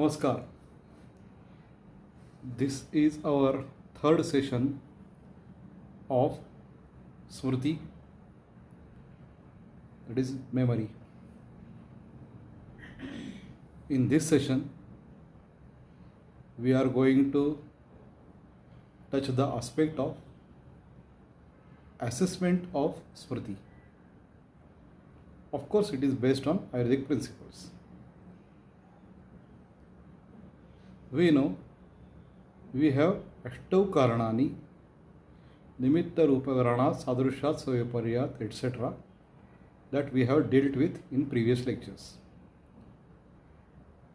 Namaskar. This is our third session of Smriti, that is memory. In this session, we are going to touch the aspect of assessment of Smriti. Of course, it is based on Ayurvedic principles. We know we have Ashtau Karanani, Nimitta Rupakarana, Sadrushat, Saviparyat, etc. that we have dealt with in previous lectures.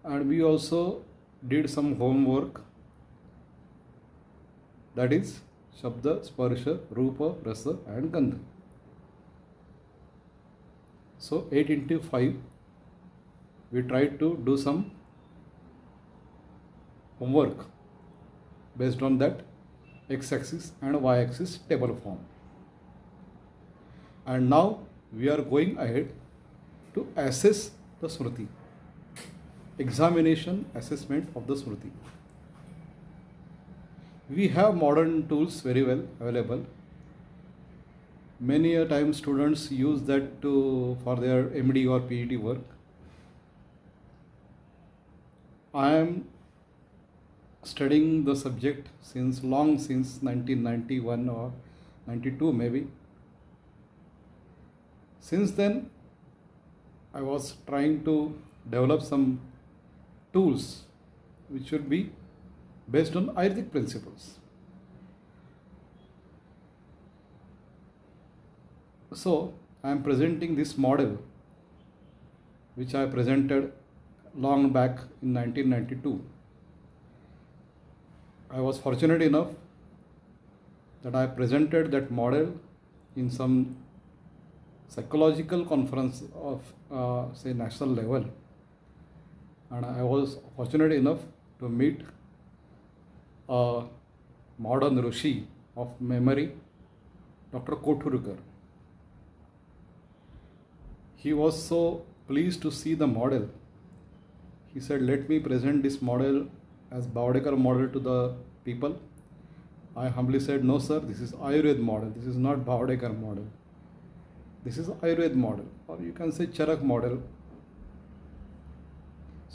And we also did some homework, that is Shabda, Sparsha, Rupa, Rasa and Gandha. So 8 into 5, we tried to do some homework based on that x-axis and y-axis table form. And now we are going ahead to assess the Smriti. Examination, assessment of the Smriti. We have modern tools very well available. Many a time students use that for their MD or PhD work. I am studying the subject since 1991 or 92 maybe. Since then, I was trying to develop some tools which should be based on Ayurvedic principles. So, I am presenting this model which I presented long back in 1992. I was fortunate enough that I presented that model in some psychological conference of say national level, and I was fortunate enough to meet a modern Rishi of memory, Dr. Kothurkar. He was so pleased to see the model. He said, "Let me present this model as Bhavdekar model to the people." I humbly said, "No sir, this is Ayurveda model. This is not Bhavdekar model. This is Ayurveda model, or you can say Charak model."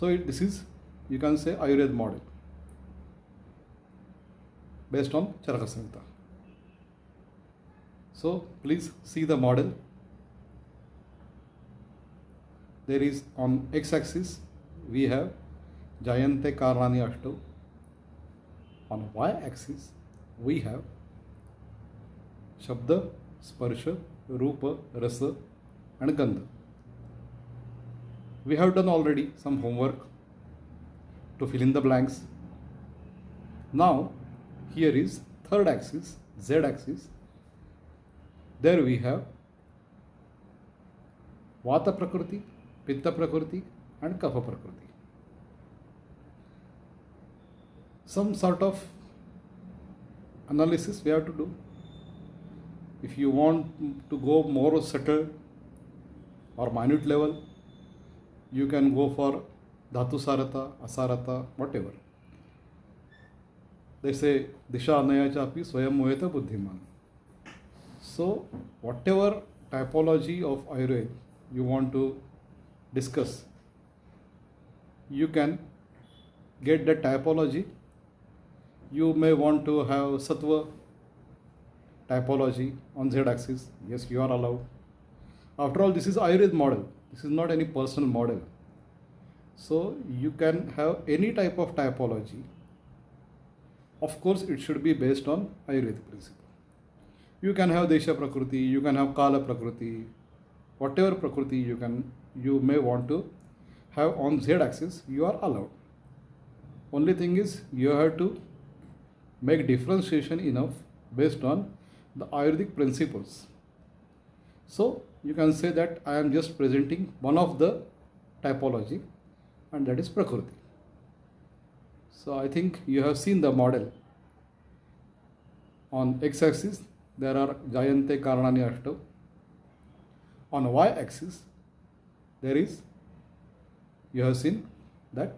So this is, you can say, Ayurveda model based on Charaka Samhita. So please see the model. There is on x-axis we have Jayante Karani Ashtau. On y-axis we have Shabda, Sparsha, Rupa, Rasa and Gandha. We have done already some homework to fill in the blanks. Now here is third axis, z-axis. There we have Vata Prakriti, Pitta Prakriti and Kapha Prakriti. Some sort of analysis we have to do. If you want to go more subtle or minute level, you can go for Dhatu Sarata, Asarata, whatever. They say Disha Anaya Chapi Swayam Moheta Buddhiman. So whatever typology of Ayurveda you want to discuss, you can get the typology. You may want to have Sattva typology on z-axis. Yes, you are allowed. After all, this is Ayurveda model. This is not any personal model. So you can have any type of typology. Of course, it should be based on Ayurvedic principle. You can have Desha Prakriti, you can have Kala Prakriti, whatever Prakriti you may want to have on z-axis, you are allowed. Only thing is, you have to make differentiation enough based on the Ayurvedic principles. So you can say that I am just presenting one of the typology, and that is Prakriti. So I think you have seen the model. On x-axis there are Jayante Karanani Ashtau. On y-axis there is, you have seen that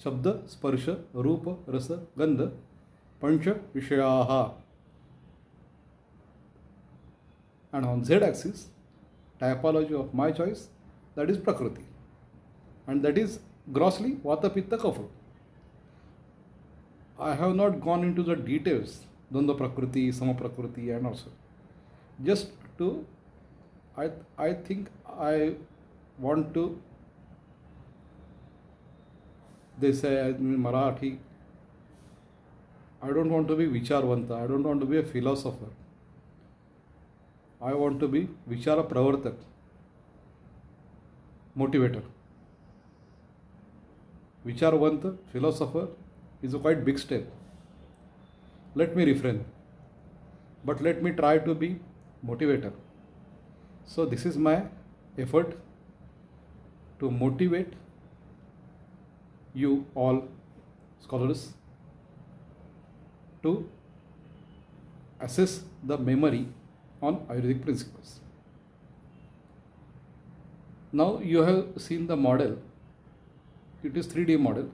शब्द स्पर्श रूप रस गंध पंच विषयाः. And on z axis typology of my choice, that is prakriti, and that is grossly vata pitta kapha. I have not gone into the details dvandva prakriti, sama prakriti, and also just to I think I want to, they say in Marathi, I don't want to be vicharvanta, I don't want to be a philosopher, I want to be vichara pravartak, motivator. Vicharvanta, philosopher is a quite big step. Let me refrain, but let me try to be motivator. So this is my effort to motivate you all scholars to assess the memory on Ayurvedic principles. Now you have seen the model. It is 3D model.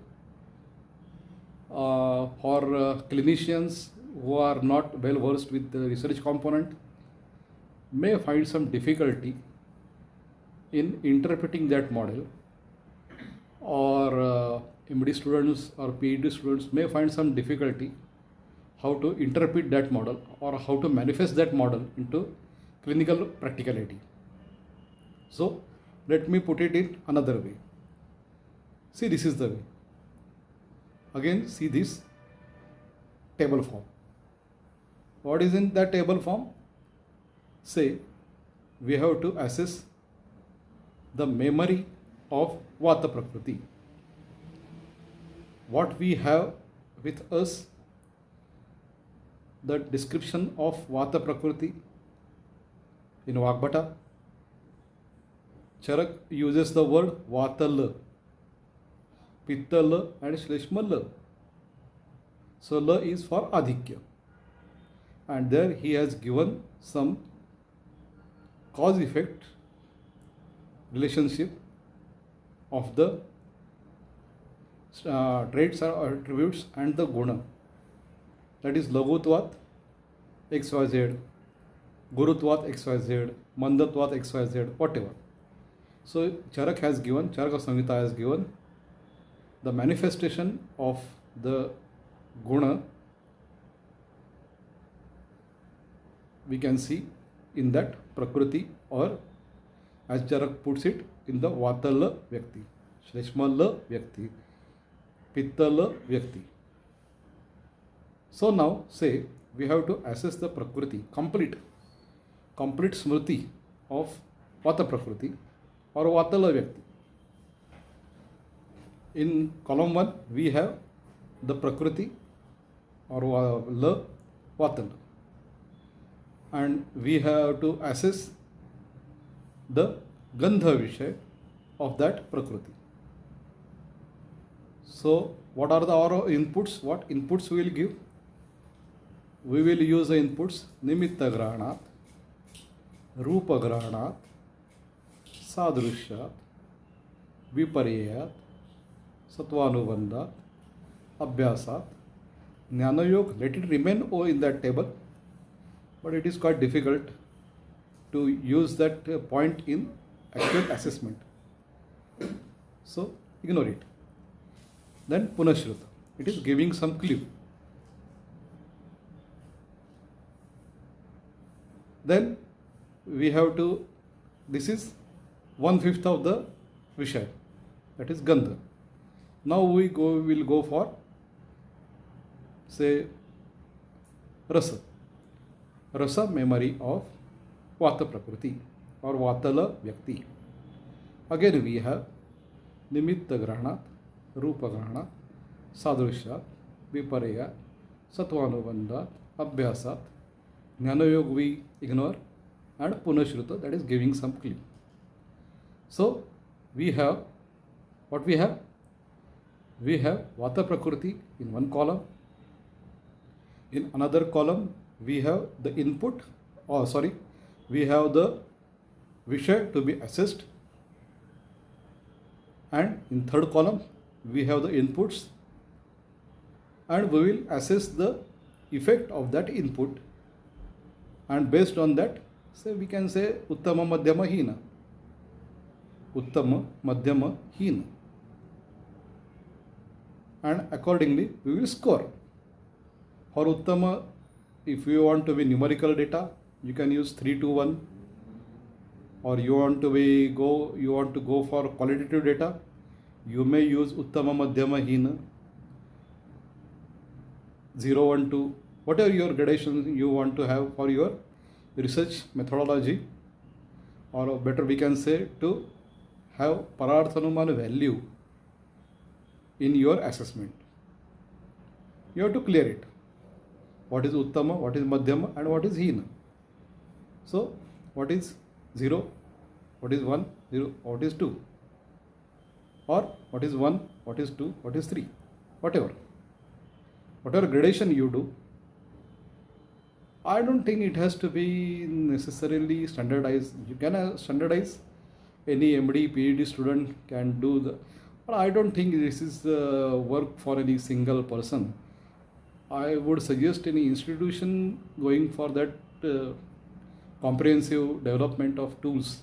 For clinicians who are not well versed with the research component may find some difficulty in interpreting that model, or MD students or PhD students may find some difficulty how to interpret that model or how to manifest that model into clinical practicality. So let me put it in another way. See, this is the way. Again, see this table form. What is in that table form? Say, we have to assess the memory of Vata Prakriti. What we have with us, the description of Vata Prakriti in Vagbhata. Charak uses the word Vatala, Pittala and Shleshmala. So La is for Adhikya. And there he has given some cause-effect relationship of the traits or attributes and the guna. That is Lagutvat XYZ, Gurutvat XYZ, Mandatvat XYZ, whatever. So Charak has given, Charaka Samhita has given the manifestation of the guna, we can see in that Prakriti, or as Charak puts it, in the Vatala Vyakti, Shleshmala Vyakti, Pittala Vyakti. So now say we have to assess the Prakriti, complete Smriti of Vata Prakriti or Vatala Vyakti. In column 1 we have the Prakriti or La Vatala, and we have to assess the Gandha Vishay of that Prakriti. So what are our inputs? What inputs we will give? We will use the inputs Nimitta Grahanat, Rupa Grahanat, Sadrushyat, Vipariyat, Satvanubandhat, Abhyasat, Jnanayog. Let it remain O in that table, but it is quite difficult to use that point in actual assessment. So ignore it. Then Punashruta. It is giving some clue. Then we have to, this is 1/5 of the Vishay, that is Gandha. Now we will go for, say, Rasa. Rasa, memory of Vata Prakriti or Vatala Vyakti. Again we have Nimitta Grahanat, Rupa Grahanat, Sadrushyat, Vipareya, Satvanubandhat, Abhyasat, Jnanayog we ignore, and Punashruta, that is giving some clue. So we have, what we have? We have Vata Prakriti in one column. In another column we have the input, we have the Vishay to be assessed, and in third column we have the inputs, and we will assess the effect of that input, and based on that, say we can say uttama madhyama hina, uttama madhyama hina, and accordingly we will score. For uttama, if you want to be numerical data, you can use 3 to 1, or you want to go for qualitative data, you may use uttama madhyama hina, 0 1 2, whatever your gradation you want to have for your research methodology, or better we can say to have Pararthanuman value in your assessment. You have to clear it. What is Uttama, what is Madhyama, and what is Hina. So, what is 0, what is 1, 0, what is 2, or what is 1, what is 2, what is 3, whatever gradation you do. I don't think it has to be necessarily standardized. You can standardize. Any MD, PhD student can do the, but I don't think this is work for any single person. I would suggest any institution going for that comprehensive development of tools,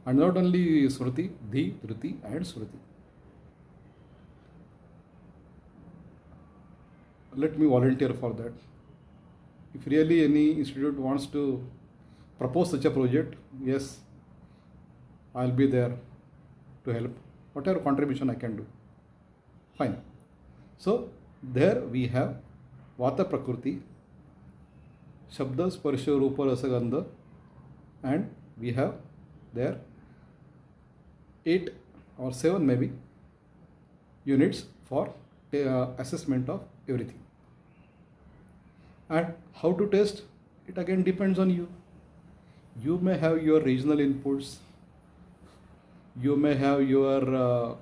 and not only Smriti, Dhi, Dhruti and Smriti. Let me volunteer for that. If really any institute wants to propose such a project, yes, I'll be there to help. Whatever contribution I can do. Fine. So, there we have Vata Prakriti, Shabda, Sparsha, Rupa, Rasa, Gandha, and we have there 8 or 7 maybe units for assessment of everything. And how to test? It again depends on you. You may have your regional inputs, you may have your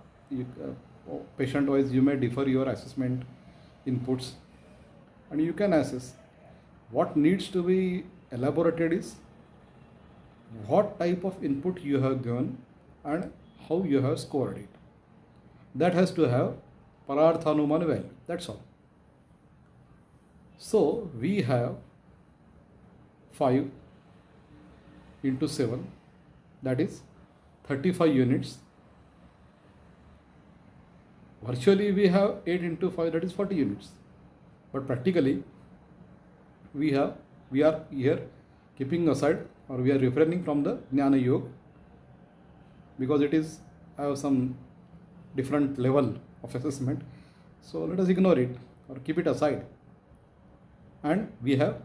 patient wise, you may differ your assessment inputs, and you can assess. What needs to be elaborated is what type of input you have given and how you have scored it. That has to have Pararthanuman value. That's all. So we have 5 into 7, that is 35 units. Virtually we have 8 into 5, that is 40 units. But practically we are here keeping aside, or we are refraining from the Jnana Yoga, because it is have some different level of assessment. So let us ignore it or keep it aside. And we have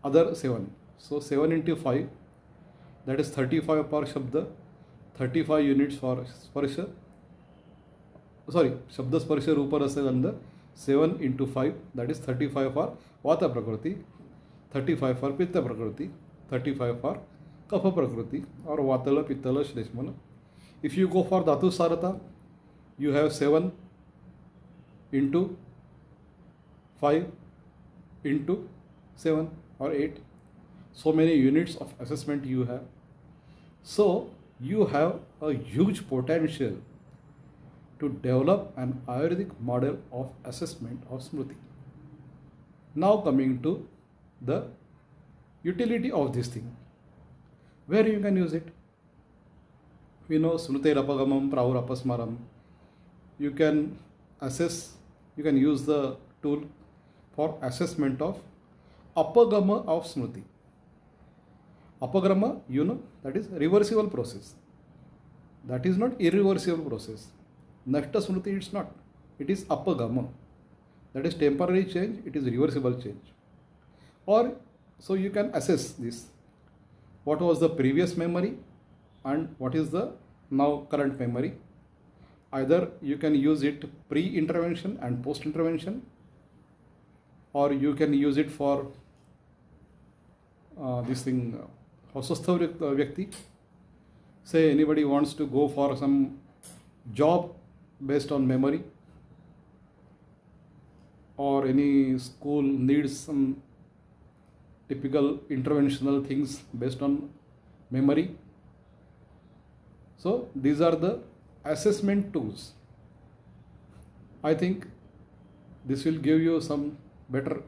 other 7. So 7 into 5, that is 35 per Shabda, 35 units for Sparsha, Shabda, Sparsha, Rupa, Rasa, Gandha. 7 into 5, that is 35 for Vata Prakriti, 35 for Pitta Prakriti, 35 for Kapha Prakriti, or Vatala, Pittala, Shleshmana. If you go for Dhatu Sarata, you have 7 into 5 into 7 or 8. So many units of assessment you have. So you have a huge potential to develop an Ayurvedic model of assessment of Smriti. Now coming to the utility of this thing. Where you can use it? We know Smrite Rapagamam, Pravur Apasmaram. You can assess, you can use the tool for assessment of Apagama of Smriti. Apagama, that is reversible process. That is not irreversible process. Nashta Smriti, it's not. It is Apagama. That is temporary change, it is reversible change. Or, so you can assess this. What was the previous memory and what is the now current memory. Either you can use it pre-intervention and post-intervention, or you can use it for this thing, Swastha Vyakti. Say anybody wants to go for some job based on memory, or any school needs some typical interventional things based on memory. So these are the assessment tools I think this will give you some better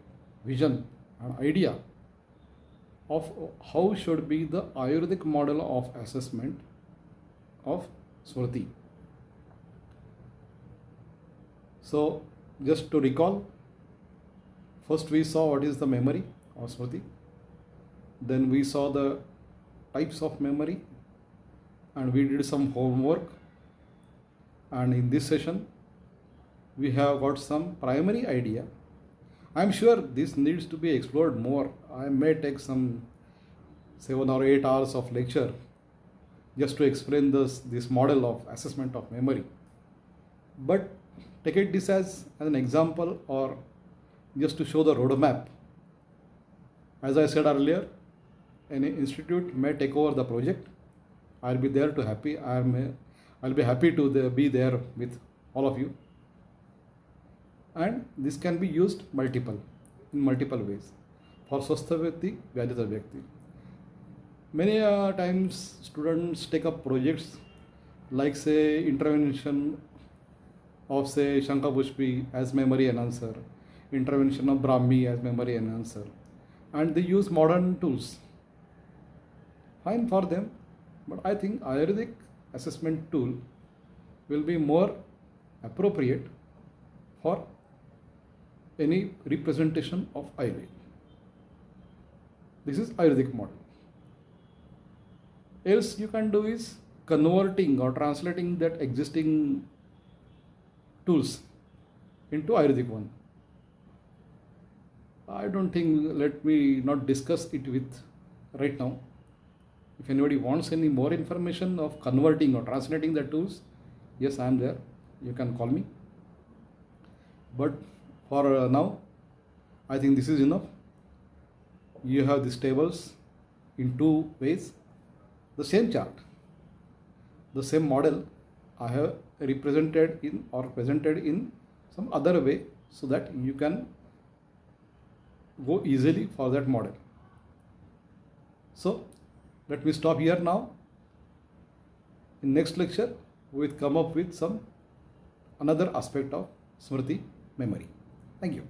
vision and idea of how should be the Ayurvedic model of assessment of Smriti. So just to recall, first we saw what is the memory of Smriti, then we saw the types of memory, and we did some homework, and in this session we have got some primary idea. I am sure this needs to be explored more. I may take some 7 or 8 hours of lecture just to explain this model of assessment of memory. But take it this as an example or just to show the roadmap. As I said earlier, any institute may take over the project. I'll be there to happy. I'll be happy to be there with all of you. And this can be used in multiple ways for Swastha Vyakti, Vyadhita Vyakti. Many times students take up projects like say intervention of say Shankapushpi as memory enhancer, intervention of Brahmi as memory enhancer, and they use modern tools. Fine for them, but I think Ayurvedic assessment tool will be more appropriate for any representation of Ayurveda. This is Ayurvedic model. Else you can do is converting or translating that existing tools into Ayurvedic one. I don't think, let me not discuss it with right now. If anybody wants any more information of converting or translating the tools, yes, I am there. You can call me. But for now, I think this is enough. You have these tables in two ways. The same chart, the same model I have represented in or presented in some other way so that you can go easily for that model. So let me stop here now. In next lecture, we will come up with some another aspect of Smriti memory. Thank you.